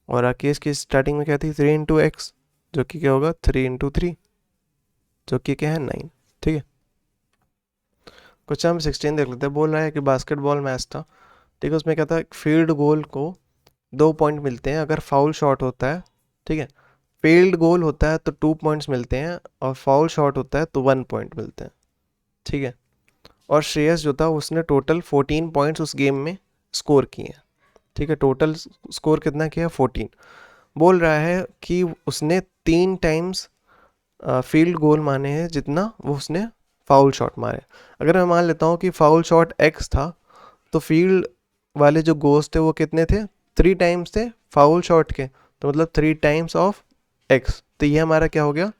Speaker 1: और राकेश की स्टार्टिंग में क्या थी 3 इंटू एक्स जो कि क्या होगा 3 इंटू 3 जो कि क्या है 9। ठीक है, क्वेश्चन नंबर 16 देख लेते हैं। बोल रहा है कि बास्केटबॉल मैच था। ठीक है, उसमें क्या था फील्ड गोल को 2 पॉइंट मिलते हैं अगर फाउल शॉट होता है। ठीक है, फील्ड गोल होता है तो 2 पॉइंट्स मिलते हैं, और फाउल शॉट होता है तो 1 पॉइंट मिलते हैं। ठीक है, और श्रेयस जो था उसने टोटल 14 पॉइंट्स उस गेम में स्कोर किए हैं। ठीक है, टोटल स्कोर कितना किया 14। बोल रहा है कि उसने 3 टाइम्स फील्ड गोल माने हैं जितना वो उसने फाउल शॉट मारे। अगर मैं मान लेता हूँ कि फाउल शॉट x था तो फील्ड वाले जो गोल्स थे वो कितने थे 3 टाइम्स थे फाउल शॉट के, तो मतलब 3 टाइम्स ऑफ x, तो ये हमारा क्या हो गया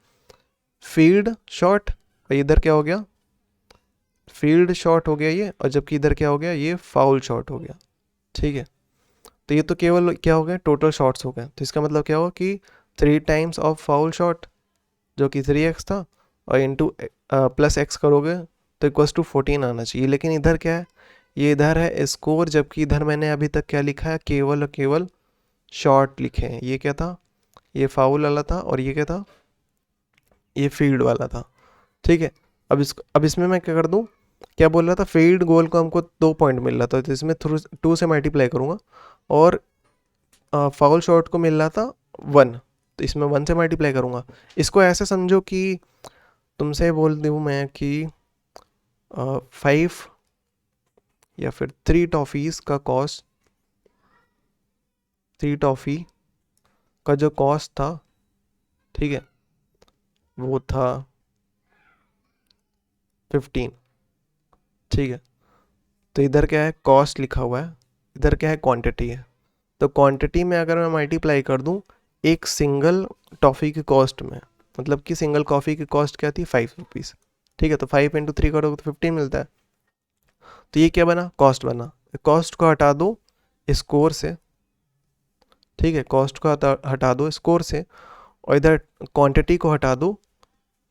Speaker 1: फील्ड शॉट, और इधर क्या हो गया फील्ड शॉट हो गया ये, और जबकि इधर क्या हो गया ये फाउल शॉट हो गया। ठीक है, तो ये तो केवल क्या हो गया टोटल शॉट्स हो गए, तो इसका मतलब क्या होगा कि 3 टाइम्स ऑफ फाउल शॉट जो कि 3x था, और इंटू प्लस x करोगे तो इक्वल्स टू 14 आना चाहिए। लेकिन इधर क्या है ये इधर है स्कोर, जबकि इधर मैंने अभी तक क्या लिखा है केवल और केवल शॉट लिखे हैं। ये क्या था ये फाउल वाला था, और ये क्या था ये फील्ड वाला था। ठीक है, अब इसमें मैं क्या कर दूँ क्या बोल रहा था फील्ड गोल को हमको 2 पॉइंट मिल रहा था, तो इसमें थ्रू 2 से मल्टीप्लाई करूँगा, और फाउल शॉट को मिल रहा था 1, तो इसमें 1 से मल्टीप्लाई करूँगा। इसको ऐसे समझो कि तुमसे बोल दूँ मैं कि 5 या फिर 3 टॉफ़ीज़ का कॉस्ट, 3 टॉफ़ी का जो कॉस्ट था ठीक है वो था 15। ठीक है, तो इधर क्या है कॉस्ट लिखा हुआ है, इधर क्या है क्वांटिटी है, तो क्वांटिटी में अगर मैं मल्टीप्लाई कर दूं एक सिंगल टॉफ़ी की कॉस्ट में, मतलब कि सिंगल कॉफ़ी की कॉस्ट क्या थी 5 रुपीज़। ठीक है, तो 5 इंटू 3 करोगे तो 15 मिलता है, तो ये क्या बना कॉस्ट बना। कॉस्ट को हटा दो स्कोर से। ठीक है, कॉस्ट को हटा दो स्कोर से, और इधर क्वांटिटी को हटा दो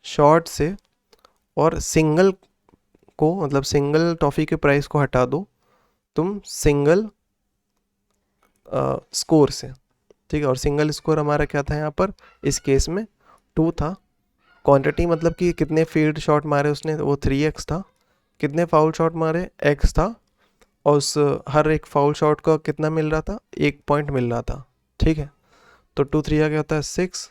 Speaker 1: शॉर्ट से और सिंगल को, मतलब सिंगल टॉफ़ी के प्राइस को हटा दो तुम सिंगल स्कोर से, ठीक है। और सिंगल स्कोर हमारा क्या था यहाँ पर, इस केस में 2 था। क्वांटिटी मतलब कि कितने फील्ड शॉट मारे उसने, वो 3x था। कितने फाउल शॉट मारे, x था। और उस हर एक फाउल शॉट का कितना मिल रहा था, 1 पॉइंट मिल रहा था, ठीक है। तो 2 3 क्या होता है 6,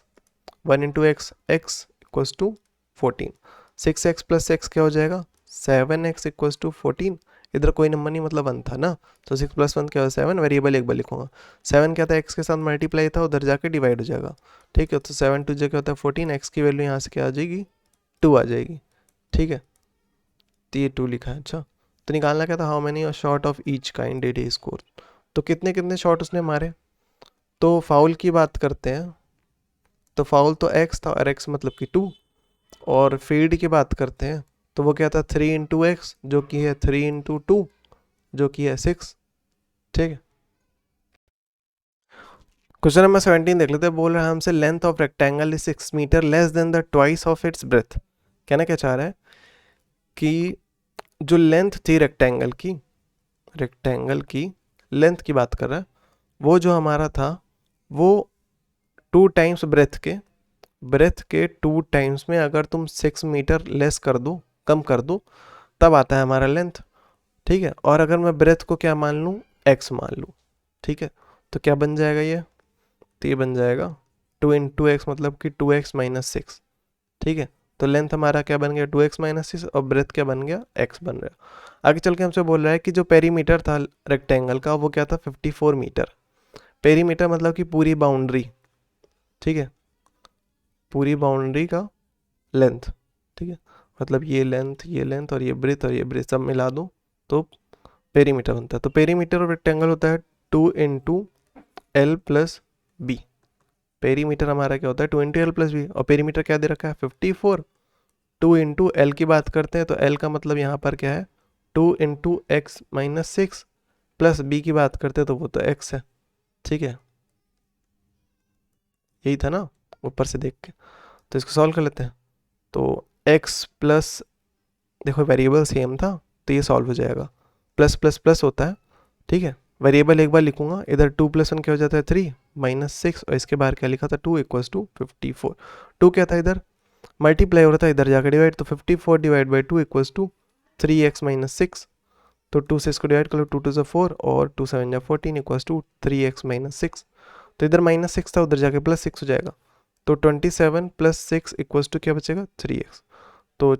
Speaker 1: 1 into x, x equals to 14। 6x plus x क्या हो जाएगा 7x इक्वल्स टू 14। इधर कोई नंबर नहीं मतलब 1 था ना, तो 6 प्लस 1 क्या हो 7, वेरिएबल एक बार लिखूंगा। 7 क्या था x के साथ मल्टीप्लाई था, उधर जाके डिवाइड हो जाएगा, ठीक है। तो 7 2 क्या होता है 14, x की वैल्यू यहाँ से क्या आ जाएगी 2 आ जाएगी, ठीक है। तो ये 2 लिखा है। अच्छा, तो निकालना क्या था, how many shot of each kind did he score. तो कितने कितने शॉट उसने मारे। तो फाउल की बात करते हैं, तो फाउल तो x था और x मतलब कि 2। और फील्ड की बात करते हैं तो वो क्या था 3 इंटू एक्स, जो कि है 3 इंटू 2, जो कि है 6, ठीक है। क्वेश्चन नंबर 17 देख लेते हैं। बोल रहा है हमसे length of rectangle is 6 metre less than the twice of its breadth. कहना क्या चाह रहा है कि जो लेंथ थी रेक्टेंगल की लेंथ की बात कर रहा है, वो जो हमारा था वो 2 टाइम्स ब्रेथ के 2 टाइम्स में अगर तुम 6 मीटर लेस कर दो, कम कर दो, तब आता है हमारा लेंथ, ठीक है। और अगर मैं ब्रेथ को क्या मान लूँ, x मान लूँ, ठीक है। तो क्या बन जाएगा ये, तो ये बन जाएगा 2 इंटू एक्स मतलब कि 2x माइनस 6, ठीक है। तो लेंथ हमारा क्या बन गया 2x माइनस 6 और ब्रेथ क्या बन गया x बन गया। आगे चल के हमसे बोल रहा है कि जो पेरीमीटर था रेक्टेंगल का वो क्या था 54 मीटर। पेरीमीटर मतलब कि पूरी बाउंड्री, ठीक है, पूरी बाउंड्री का लेंथ, ठीक है। मतलब ये लेंथ और ये ब्रेथ सब मिला दो तो पेरीमीटर बनता है। तो पेरीमीटर और रेक्टेंगल होता है 2 into L plus B. Perimeter हमारा क्या होता है 2 इंटू एल प्लस बी, और पेरीमीटर क्या दे रखा है 54। 2 इंटू एल की बात करते हैं तो एल का मतलब यहाँ पर क्या है 2 into x minus 6, plus B की बात करते हैं तो वो तो एक्स है, ठीक है। यही था ना ऊपर से देख के, तो इसको सॉल्व कर लेते हैं। तो एक्स प्लस, देखो वेरिएबल सेम था तो ये सॉल्व हो जाएगा। प्लस प्लस प्लस होता है, ठीक है। वेरिएबल एक बार लिखूंगा, इधर 2 प्लस 1 क्या हो जाता है 3 माइनस 6, और इसके बाहर क्या लिखा था 2 इक्वल्स टू 54। 2 क्या था इधर मल्टीप्लाई हो रहा था, इधर जाकर डिवाइड, तो 54 divide by 2 equals to 3x minus 6। तो 2 से इसको डिवाइड कर लो, 2 2 4 और 2 7 जा 14 इक्वल्स टू 3x माइनस 6। तो इधर माइनस 6 था, उधर जाके प्लस 6 हो जाएगा। तो 27 प्लस 6 इक्वल्स टू क्या बचेगा 3x। तो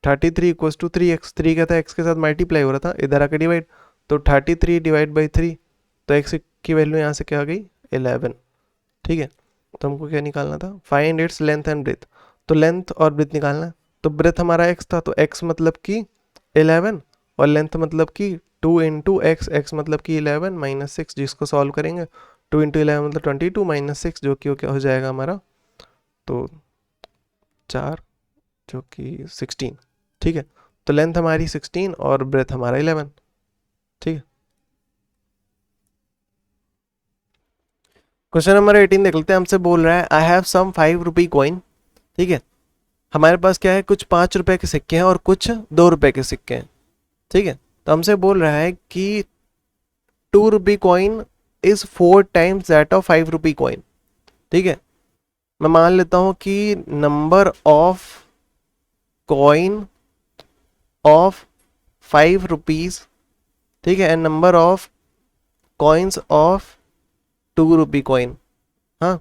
Speaker 1: 33 इक्वल्स टू 3x। 3 क्या था एक्स के साथ मल्टीप्लाई हो रहा था, इधर आके डिवाइड, तो 33 डिवाइड बाई 3, तो एक्स की वैल्यू यहाँ से क्या आ गई 11, ठीक है। तो हमको क्या निकालना था, find its length and breadth. तो लेंथ और ब्रेथ निकालना है। तो ब्रेथ हमारा एक्स था तो एक्स मतलब कि 11 और लेंथ मतलब कि 2 इंटू एक्स, एक्स मतलब कि 11 माइनस 6, जिसको सॉल्व करेंगे 2 इंटू 11 मतलब 22 माइनस 6 जो कि क्या हो जाएगा हमारा, तो 4 जो कि 16, ठीक है। तो लेंथ हमारी 16 और ब्रेथ हमारा 11, ठीक है। क्वेश्चन नंबर 18 देख लेते हैं। हमसे बोल रहा है I have some 5 rupee coin, ठीक है। हमारे पास क्या है, कुछ 5 रुपए के सिक्के हैं और कुछ 2 रुपए के सिक्के हैं, ठीक है। तो हमसे बोल रहा है कि 2 rupee coin is 4 times that of 5 rupee coin, ठीक है। मैं मान लेता हूं कि number of coin of 5 rupees, ठीक है, and number of coins of 2 rupee coin. हाँ,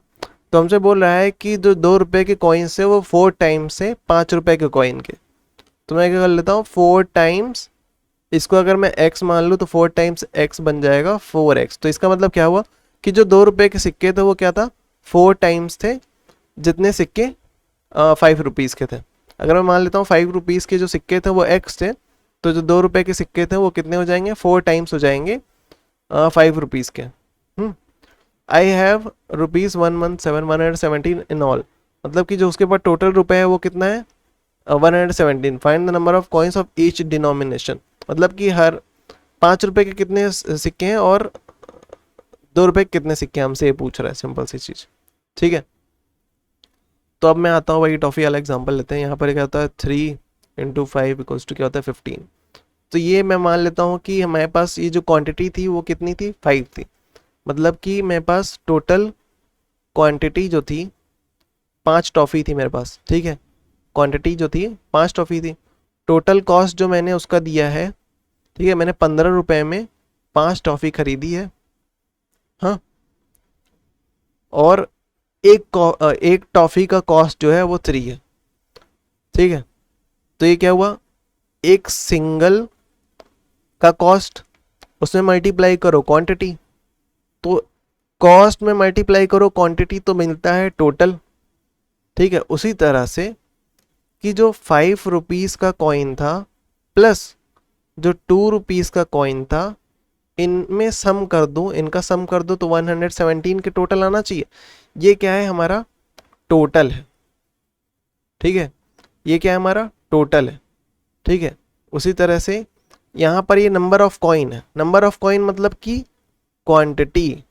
Speaker 1: तो हमसे बोल रहा है कि जो 2 रुपए के कॉइन से वो 4 टाइम्स है 5 रुपए के कॉइन के। तो मैं क्या कर लेता हूँ 4 टाइम्स, इसको अगर मैं x मान लूँ तो 4 टाइम्स x बन जाएगा 4x। तो इसका मतलब क्या हुआ कि जो 2 रुपए के सिक्के थे वो क्या था 4 टाइम्स थे जितने सिक्के 5 रुपीज़ के थे। अगर मैं मान लेता हूँ 5 रुपीज़ के जो सिक्के थे वो x थे, तो जो 2 रुपए के सिक्के थे वो कितने हो जाएंगे 4 टाइम्स हो जाएंगे 5 रुपीज़ के। आई हैव ₹117 इन ऑल, मतलब कि जो उसके पास टोटल रुपए है वो कितना है 117। Find the number of coins of each denomination, मतलब कि हर 5 रुपए के कितने सिक्के हैं और 2 रुपए के कितने सिक्के, हमसे ये पूछ रहा है, सिंपल सी चीज, ठीक है। तो अब मैं आता हूँ भाई, टॉफ़ी वाला एग्जांपल लेते हैं। यहाँ पर क्या होता है 3 × 5 = क्या होता है 15। तो ये मैं मान लेता हूँ कि हमारे पास ये जो क्वांटिटी थी वो कितनी थी 5 थी, मतलब कि मेरे पास टोटल क्वांटिटी जो थी 5 टॉफ़ी थी मेरे पास, ठीक है। क्वांटिटी जो थी 5 टॉफ़ी थी। टोटल कॉस्ट जो मैंने उसका दिया है, ठीक है, मैंने 15 रुपए में 5 टॉफ़ी खरीदी है, हाँ। और एक टॉफ़ी का कॉस्ट जो है वो 3 है, ठीक है। तो ये क्या हुआ, एक सिंगल का कॉस्ट, उसमें मल्टीप्लाई करो क्वांटिटी, तो कॉस्ट में मल्टीप्लाई करो क्वांटिटी तो मिलता है टोटल, ठीक है। उसी तरह से कि जो 5 रुपीज़ का कॉइन था प्लस जो 2 रुपीज़ का कॉइन था, इनमें सम कर दूं, इनका सम कर दो तो 117 के टोटल आना चाहिए। ये क्या है, हमारा टोटल है, ठीक है। ये क्या है, हमारा टोटल है, ठीक है। उसी तरह से यहाँ पर ये नंबर ऑफ कॉइन है, नंबर ऑफ कॉइन मतलब कि क्वांटिटी,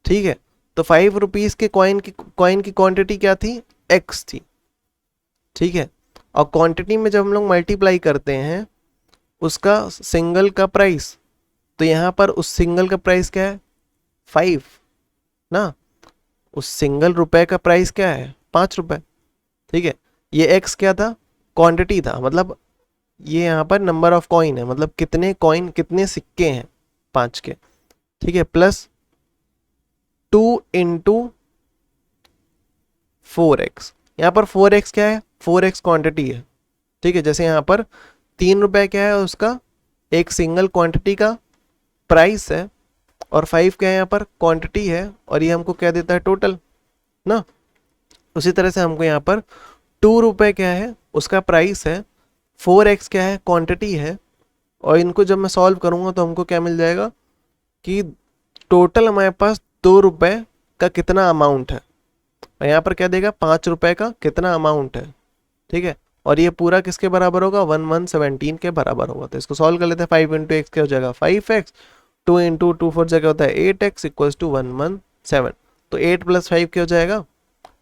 Speaker 1: ठीक है। तो 5 रुपीज़ के कॉइन की क्वांटिटी क्या थी, x थी, ठीक है। और क्वांटिटी में जब हम लोग मल्टीप्लाई करते हैं उसका सिंगल का प्राइस, तो यहाँ पर उस सिंगल का प्राइस क्या है 5 ना, उस सिंगल रुपए का प्राइस क्या है 5 रुपए, ठीक है। ये x क्या था, क्वांटिटी था, मतलब ये यहाँ पर नंबर ऑफ कॉइन है, मतलब कितने कॉइन, कितने सिक्के हैं 5 के, ठीक है। प्लस 2 × 4x, यहाँ पर 4x क्या है, 4x क्वांटिटी है, ठीक है। जैसे यहाँ पर 3 रुपए क्या है उसका, एक सिंगल क्वांटिटी का प्राइस है, और 5 क्या है यहाँ पर क्वांटिटी है, और ये हमको क्या देता है टोटल ना। उसी तरह से हमको यहाँ पर 2 रुपए क्या है उसका प्राइस है, 4x क्या है क्वांटिटी है, और इनको जब मैं सॉल्व करूँगा तो हमको क्या मिल जाएगा कि टोटल हमारे पास 2 रुपए का कितना अमाउंट है, और यहाँ पर क्या देगा 5 रुपए का कितना अमाउंट है, ठीक है। और ये पूरा किसके बराबर होगा, 1117 के बराबर होगा। तो इसको सॉल्व कर लेते हैं, 5 × x क्या हो जाएगा 5x, 2 × 2 4 क्या होता है 8x = 117। तो 8 + 5 क्या हो जाएगा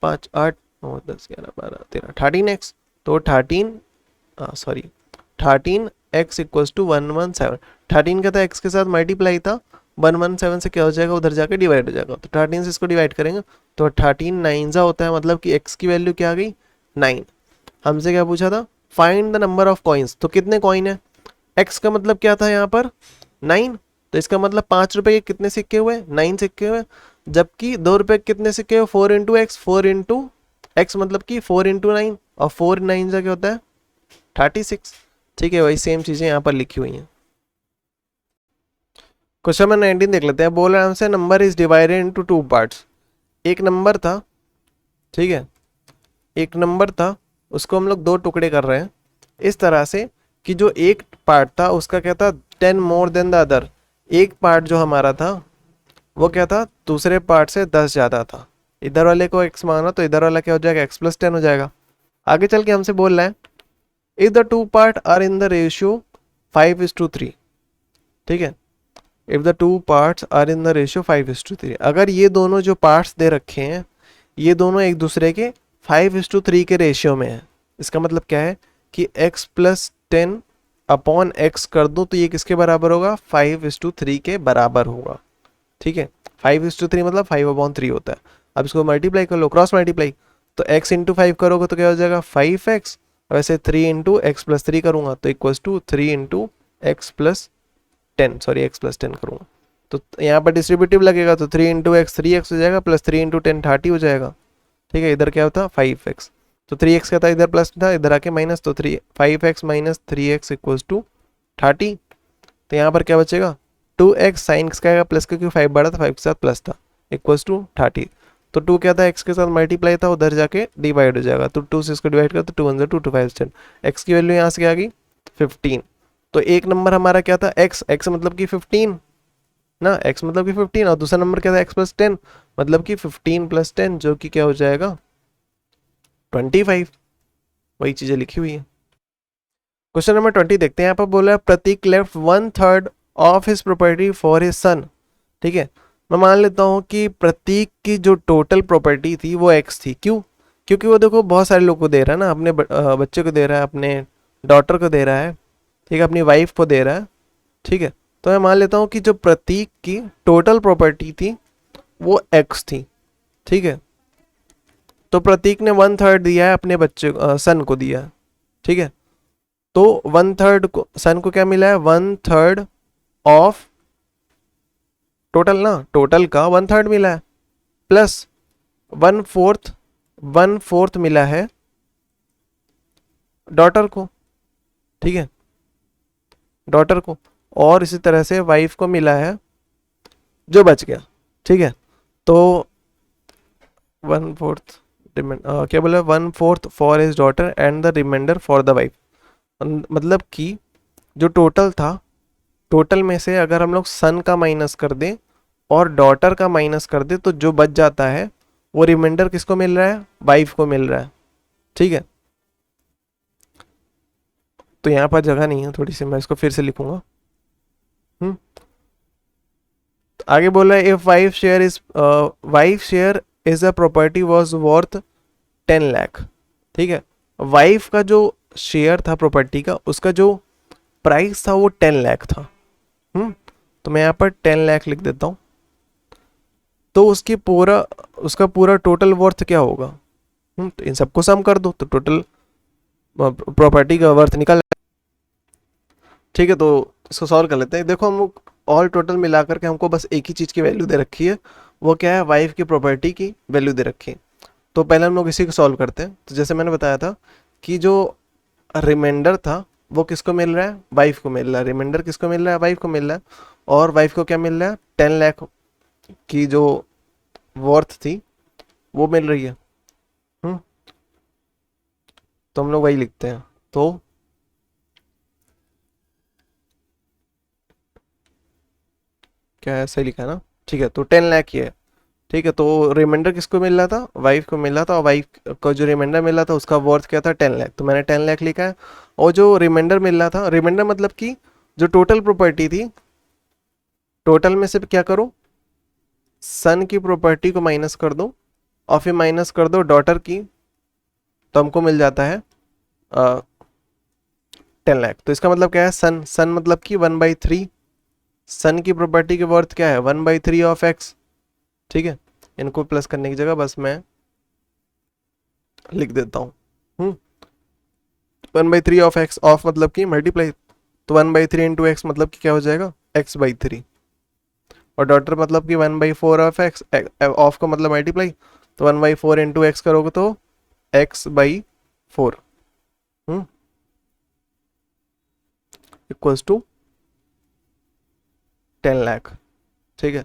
Speaker 1: 5 8 9 10 11 12 13 13x, तो 13x = 117। 13 का था x के साथ मल्टीप्लाई था, 117 से क्या हो जाएगा उधर जाके डिवाइड हो जाएगा, तो 13 से इसको डिवाइड करेंगे तो 13 9 होता है, मतलब कि x की वैल्यू क्या आ गई 9। हमसे क्या पूछा था, find the number of coins, तो कितने कॉइन है, x का मतलब क्या था यहाँ पर 9, तो इसका मतलब 5 रुपए के कितने सिक्के हुए 9 सिक्के हुए, जबकि 2 रुपए के कितने सिक्के हुए 4 × x, 4 × x मतलब कि 4 × 9, और 4 9 क्या होता है 36, ठीक है। वही सेम चीजें यहाँ पर लिखी हुई हैं। क्वेश्चन नंबर 19 देख लेते हैं। बोल रहा है हमसे number is divided into 2 parts. एक नंबर था, ठीक है, एक नंबर था, उसको हम लोग 2 टुकड़े कर रहे हैं इस तरह से कि जो एक पार्ट था उसका क्या था 10 मोर देन द अदर। एक पार्ट जो हमारा था वो क्या था दूसरे पार्ट से 10 ज़्यादा था। इधर वाले को x माना तो इधर वाला क्या हो जाएगा x + 10 हो जाएगा। आगे चल के हमसे बोल रहा है if the 2 part are in the ratio 5:3, ठीक है। If the 2 parts are in the ratio 5:3, अगर ये दोनों जो पार्ट्स दे रखे हैं ये दोनों एक दूसरे के 5:3 के रेशियो में है, इसका मतलब क्या है कि x + 10 अपॉन x कर दूं तो ये किसके बराबर होगा 5:3 के बराबर होगा, ठीक है। 5:3 मतलब 5/3 होता है। अब इसको मल्टीप्लाई कर लो, क्रॉस मल्टीप्लाई, तो x × 5 करोगे तो क्या हो जाएगा 5x, वैसे 3 × x + 3 करूंगा तो = 3 × x + 10, सॉरी x + 10 करूंगा तो यहाँ पर डिस्ट्रीब्यूटिव लगेगा, तो 3 × x 3x हो जाएगा, प्लस 3 × 10 30 हो जाएगा, ठीक है। इधर क्या होता 5x, तो 3x का था इधर प्लस था, इधर आके माइनस, तो 5x - 3x = 30। तो यहाँ पर क्या बचेगा 2x, साइन x का आएगा प्लस, क्योंकि 5 बड़ा था 5 के साथ प्लस था, = 30। तो 2 क्या था x के साथ मल्टीप्लाई था, उधर जाके डिवाइड हो जाएगा, तो 2 से इसको डिवाइड कर तो 2 × 2 = 2 5 10। x की वैल्यू यहाँ से क्या आ गई 15। तो एक नंबर हमारा क्या था x मतलब कि 15 ना, x मतलब कि 15, और दूसरा नंबर क्या था x + 10 मतलब कि 15 + 10 जो कि क्या हो जाएगा 25। वही चीजें लिखी हुई है। क्वेश्चन नंबर 20 देखते हैं। यहाँ पर बोला है Prateek left 1/3 of his property for his son, ठीक है। मैं मान लेता हूँ कि प्रतीक की जो टोटल प्रॉपर्टी थी वो x थी, क्यों, क्योंकि वो देखो बहुत सारे लोग को दे रहा है ना, अपने बच्चे को दे रहा है, अपने डॉटर को दे रहा है, ठीक है, अपनी वाइफ को दे रहा है, ठीक है। तो मैं मान लेता हूँ कि जो प्रतीक की टोटल प्रॉपर्टी थी वो एक्स थी, ठीक है। तो प्रतीक ने 1/3 दिया है अपने बच्चे सन को दिया है, ठीक है। तो 1/3 को सन को क्या मिला है, 1/3 ऑफ टोटल ना, टोटल का 1/3 मिला है, प्लस 1/4 मिला है डॉटर को, ठीक है, डॉटर को। और इसी तरह से वाइफ को मिला है जो बच गया, ठीक है। तो 1/4 क्या बोला, 1/4 for his daughter and the remainder for the wife. मतलब कि जो टोटल था, टोटल में से अगर हम लोग सन का माइनस कर दें और डॉटर का माइनस कर दें तो जो बच जाता है वो रिमाइंडर किसको मिल रहा है, वाइफ को मिल रहा है, ठीक है। तो यहाँ पर जगह नहीं है थोड़ी सी, मैं इसको फिर से लिखूंगा। आगे बोल रहा है if wife share is a property was worth 10 lakh, ठीक है। वाइफ का जो शेयर था प्रॉपर्टी का, उसका जो प्राइस था वो 10 लाख था। तो मैं यहाँ पर 10 लाख लिख देता हूँ। तो उसका पूरा टोटल वर्थ क्या होगा, तो इन सबको सम कर दो तो टोटल प्रॉपर्टी का वर्थ निकल, ठीक है। तो इसको सॉल्व कर लेते हैं। देखो हम ऑल टोटल मिलाकर के हमको बस एक ही चीज़ की वैल्यू दे रखी है, वो क्या है, वाइफ की प्रॉपर्टी की वैल्यू दे रखी है। तो पहले हम लोग इसी को सॉल्व करते हैं। तो जैसे मैंने बताया था कि जो रिमाइंडर था वो किसको मिल रहा है, वाइफ को मिल रहा है। रिमाइंडर किसको मिल रहा है, वाइफ को मिल रहा है। और वाइफ को क्या मिल रहा है, 10 लाख की जो वर्थ थी वो मिल रही है। तो हम लोग वही लिखते हैं। तो क्या ऐसे लिखा है ना, ठीक है। तो 10 लाख ही है, ठीक है। तो रिमाइंडर किसको मिल रहा था, वाइफ को मिल रहा था, और वाइफ को जो रिमाइंडर मिल रहा था उसका वर्थ क्या था, 10 लाख। तो मैंने 10 लाख लिखा है। और जो रिमाइंडर मिल रहा था, रिमाइंडर मतलब कि जो टोटल प्रॉपर्टी थी, टोटल में से क्या करो, सन की प्रॉपर्टी को माइनस कर दो और फिर माइनस कर दो डॉटर की, तो हमको मिल जाता है 10 लाख। तो इसका मतलब क्या है, सन सन मतलब कि 1/3, सन की प्रॉपर्टी की वर्थ क्या है, 1/3 ऑफ एक्स, ठीक है। इनको प्लस करने की जगह बस मैं लिख देता हूँ 1/3 ऑफ एक्स, ऑफ मतलब कि मल्टीप्लाई, तो 1/3 इंटू एक्स मतलब कि क्या हो जाएगा, x/3। और डॉटर मतलब कि 1/4 ऑफ एक्स, ऑफ का मतलब मल्टीप्लाई, तो 1/4 इंटू एक्स करोगे तो x/4 इक्वल्स टू 10 लाख, ठीक है।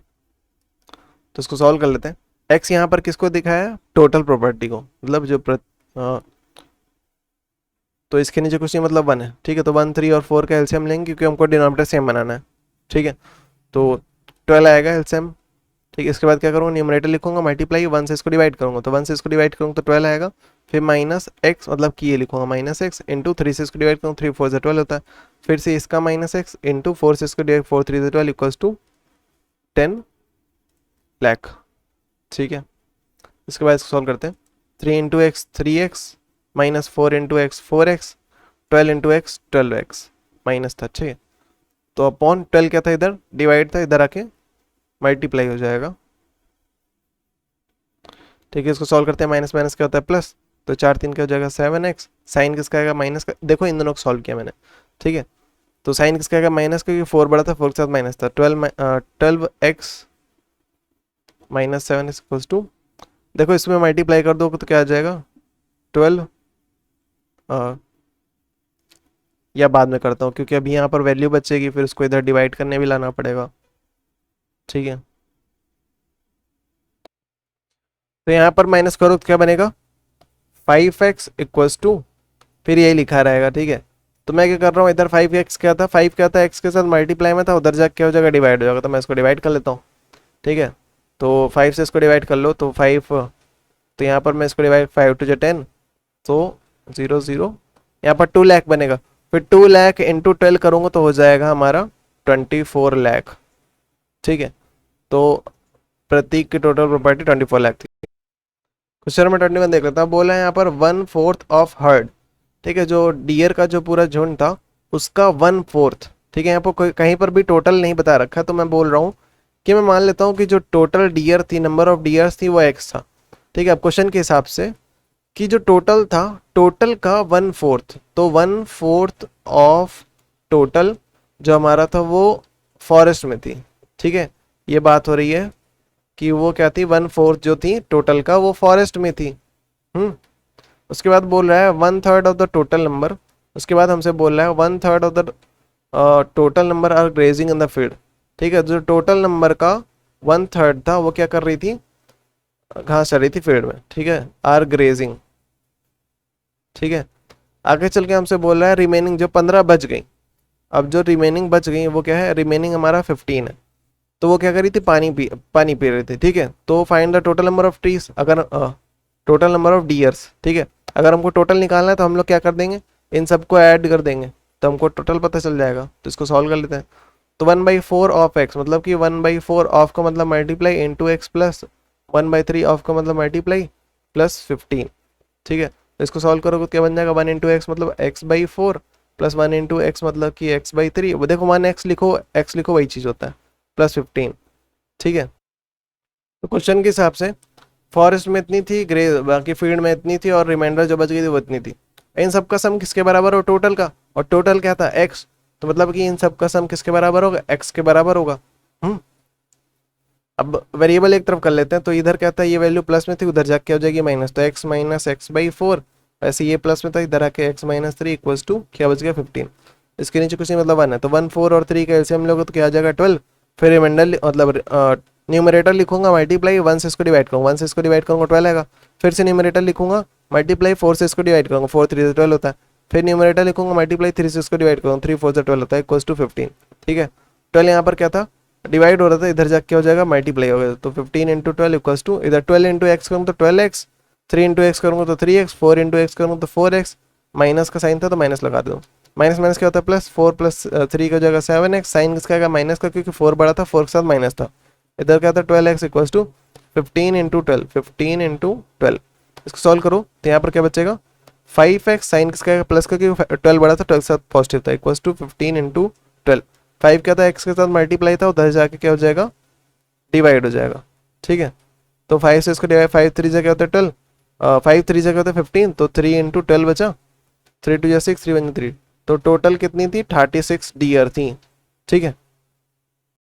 Speaker 1: तो इसको सॉल्व कर लेते हैं। x यहाँ पर किसको दिखाया है, टोटल प्रॉपर्टी को, मतलब जो तो इसके नीचे कुछ नहीं, मतलब 1 है, ठीक है। तो 1, 3 और 4 का एलसीएम लेंगे क्योंकि हमको डिनोमिनेटर सेम बनाना है, ठीक है। तो 12 आएगा एलसीएम, ठीक है। इसके बाद क्या करूँगा, न्यूमरेटर लिखूंगा मल्टीप्लाई, 1 से इसको डिवाइड करूंगा, तो 1 से इसको डिवाइड करूँगा तो 12 आएगा। फिर माइनस एक्स मतलब कि ये लिखूंगा माइनस एक्स इंटू 3 से इसको डिवाइड करूँगा, 3 4 से 12 होता है। फिर से इसका माइनस एक्स इंटू 4 से इसको डिवाइड, 4 3 से 12 इक्वल्स टू 10 लाख, ठीक है। इसके बाद इसको सॉल्व करते हैं। 3 into x 3x, minus 4 into x 4x, 12 into x 12x minus था, ठीक है। तो अपॉन 12 क्या था, इधर डिवाइड था, इधर आके मल्टीप्लाई हो जाएगा, ठीक है। इसको सॉल्व करते हैं, माइनस माइनस क्या होता है प्लस, तो 4 3 क्या हो जाएगा 7x, साइन किसका आएगा माइनस का, देखो इन दोनों को सॉल्व किया मैंने, ठीक है। तो साइन किसका आएगा माइनस, क्योंकि 4 बड़ा था, 4 के साथ माइनस था, 12x माइनस 7 इक्वल्स टू, देखो इसमें मल्टीप्लाई कर दो तो क्या आ जाएगा 12, या बाद में करता हूँ क्योंकि अभी यहाँ पर वैल्यू बचेगी, फिर उसको इधर डिवाइड करने भी लाना पड़ेगा, ठीक है। तो यहाँ पर माइनस करो तो क्या बनेगा 5x इक्वल्स टू, फिर यही लिखा रहेगा, ठीक है। तो मैं क्या कर रहा हूँ, इधर 5x क्या था, 5 क्या था, x के साथ मल्टीप्लाई में था, उधर जाके क्या हो जाएगा डिवाइड हो जाएगा, तो मैं इसको डिवाइड कर लेता हूँ, ठीक है। तो 5 से इसको डिवाइड कर लो तो 5, तो यहाँ पर मैं इसको डिवाइड 5 टू 10, तो 0 0, यहाँ पर 2 लाख बनेगा। फिर 2 लाख इंटू 12 करूँगा तो हो जाएगा हमारा 24 लाख, ठीक है। तो प्रतीक की टोटल प्रॉपर्टी 24 लाख थी। क्वेश्चन नंबर 21 देख लेता हूँ। बोला है यहाँ पर 1/4 ऑफ हर्ड, ठीक है, जो डियर का जो पूरा झुंड था उसका 1/4, ठीक है, यहाँ पर कोई कहीं पर भी टोटल नहीं बता रखा, तो मैं बोल रहा हूँ कि मैं मान लेता हूँ कि जो टोटल डियर थी, नंबर ऑफ डियर्स थी, वो एक्स था, ठीक है। अब क्वेश्चन के हिसाब से कि जो टोटल था, टोटल का 1/4, तो 1/4 ऑफ टोटल जो हमारा था वो फॉरेस्ट में थी, ठीक है। ये बात हो रही है कि वो क्या थी, 1/4 जो थी टोटल का वो फॉरेस्ट में थी। उसके बाद बोल रहा है 1/3 ऑफ द टोटल नंबर, उसके बाद हमसे बोल रहा है 1/3 of the total number are grazing in the field, ठीक है। जो टोटल नंबर का 1/3 था वो क्या कर रही थी, घास चर रही थी फील्ड में, ठीक है, आर ग्रेजिंग, ठीक है। आगे चल के हमसे बोल रहा है रिमेनिंग जो 15 बच गई, अब जो रिमेनिंग बच गई वो क्या है, रिमेनिंग हमारा 15 है, तो वो क्या करी थी, पानी पी रही थी, ठीक है। तो find the total number of trees, अगर टोटल नंबर ऑफ डियर्स, ठीक है, अगर हमको टोटल निकालना है तो हम लोग क्या कर देंगे, इन सबको ऐड कर देंगे तो हमको टोटल पता चल जाएगा। तो इसको सॉल्व कर लेते हैं। तो 1/4 ऑफ एक्स मतलब कि 1/4 ऑफ का मतलब multiply into x plus 1/3 of का मतलब मल्टीप्लाई प्लस 15, ठीक है। तो इसको सॉल्व करोगे तो क्या बन जाएगा, 1 इंटू एक्स मतलब x/4 प्लस 1 इंटू एक्स मतलब कि x/3, वो देखो 1x लिखो, x लिखो वही चीज़ होता है, प्लस 15, ठीक है। तो क्वेश्चन के हिसाब से फॉरेस्ट में इतनी थी, ग्रे बाकी फील्ड में इतनी थी, और रिमाइंडर जो बच गई थी वो इतनी थी। इन सब का सम किसके बराबर हो, टोटल का, और टोटल क्या था, x, तो मतलब कि इन सब का सम किसके बराबर होगा, x के बराबर होगा। अब वेरिएबल एक तरफ कर लेते हैं, तो इधर क्या था, ये वैल्यू प्लस में थी, उधर जाके हो जाएगी माइनस, तो x माइनस x/4, ऐसे ये प्लस में था, इधर आके x माइनस 3 इक्वल्स टू क्या बच गया 15, इसके नीचे कुछ नहीं मतलब 1 है, तो 1 4 और 3 का एलसीएम लोगे तो क्या आ जाएगा 12, फिर रिमाइंडर मतलब न्यूमरेटर लिखूंगा मल्टीप्लाई 1 से इसको डिवाइड करूँगा, 1 से इसको डिवाइड करूँगा 12 आएगा, फिर से न्यूमरेटर लिखूंगा मल्टीप्लाई 4 से इसको डिवाइड करूँगा, 4 3 से 12 होता है, फिर न्यूमरेटर लिखूंगा मल्टीप्लाई 3 से इसको डिवाइड करूँगा, 3 4 से 12 होता है इक्वल्स टू 15, ठीक है। 12 यहाँ पर क्या था, डिवाइड हो रहा था, इधर जाके हो जाएगा मल्टीप्लाई हो गया, तो 15 इंटू 12 इक्वल्स टू, इधर 12 इंटू एक्स करूँगा तो 12x, 3 इंटू एक्स करूँगा तो 3x, 4 इंटू एक्स करूँगा तो 4x, माइनस का साइन था तो माइनस लगा दो, माइनस माइनस क्या होता है प्लस, 4 प्लस 3 का जगह 7x, साइन किसका आएगा माइनस का, क्योंकि 4 बड़ा था, 4 के साथ माइनस था, इधर क्या था 12x equals to 15 into 12, 15 into 12, इसको सॉल्व करो तो यहाँ पर क्या बचेगा 5x, साइन किसका आएगा प्लस का, क्योंकि 12 बड़ा था, 12 के साथ पॉजिटिव था, इक्वल्स टू 15 इंटू 12, 5 क्या था x के साथ मल्टीप्लाई था, उधर जाके क्या हो जाएगा डिवाइड हो जाएगा, ठीक है। तो 5 से इसको डिवाइड, 5 3 क्या होता है 12, 5 3 क्या होता है 15, तो 3 इंटू 12 बचा, 3 2 6, 3 1 3, तो टोटल कितनी थी 36 डियर थी, ठीक है।